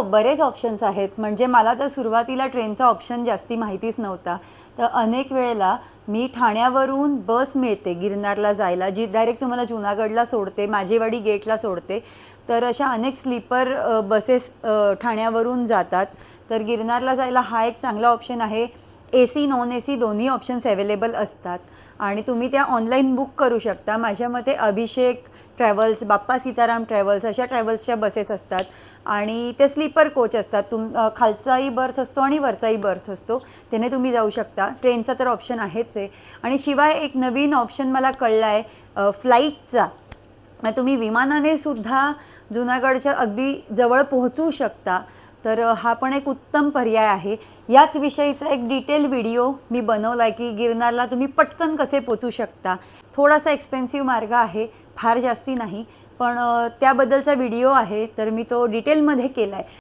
बरेच ऑप्शन्स आहेत. म्हणजे मला तर सुरुवातीला ट्रेनचा ऑप्शन जास्ती माहितीच नव्हता. तर अनेक वेळेला मी ठाण्यावरून बस मिळते गिरनारला जायला, जी डायरेक्ट तुम्हाला जुनागडला सोडते, माझेवाडी गेटला सोडते. तर अशा अनेक स्लीपर बसेस ठाण्यावरून जातात. तर गिरनारला जायला हा एक चांगला ऑप्शन आहे. AC नॉन AC दोन्ही ऑप्शन्स अवेलेबल असतात आणि तुम्ही त्या ऑनलाईन बुक करू शकता. माझ्या मते अभिषेक ट्रॅव्हल्स, बाप्पा सीताराम ट्रॅव्हल्स अशा ट्रॅव्हल्सच्या बसेस असतात आणि ते स्लीपर कोच असतात. खालचाही बर्थ असतो आणि वरचाही बर्थ असतो, त्याने तुम्ही जाऊ शकता. ट्रेनचा तर ऑप्शन आहेच आहे. आणि शिवाय एक नवीन ऑप्शन मला कळला आहे फ्लाईटचा. तुम्ही विमानाने सुद्धा जुनागडच्या अगदी जवळ पोहोचू शकता. तर हा पण एक उत्तम पर्याय आहे. याच विषयीचा एक डिटेल व्हिडिओ मी बनवला आहे की गिरनारला तुम्ही पटकन कसे पोचू शकता. थोडासा एक्सपेन्सिव्ह मार्ग आहे, फार जास्ती नाही, पण त्याबद्दलचा व्हिडिओ आहे, तर मी तो डिटेलमध्ये केला आहे.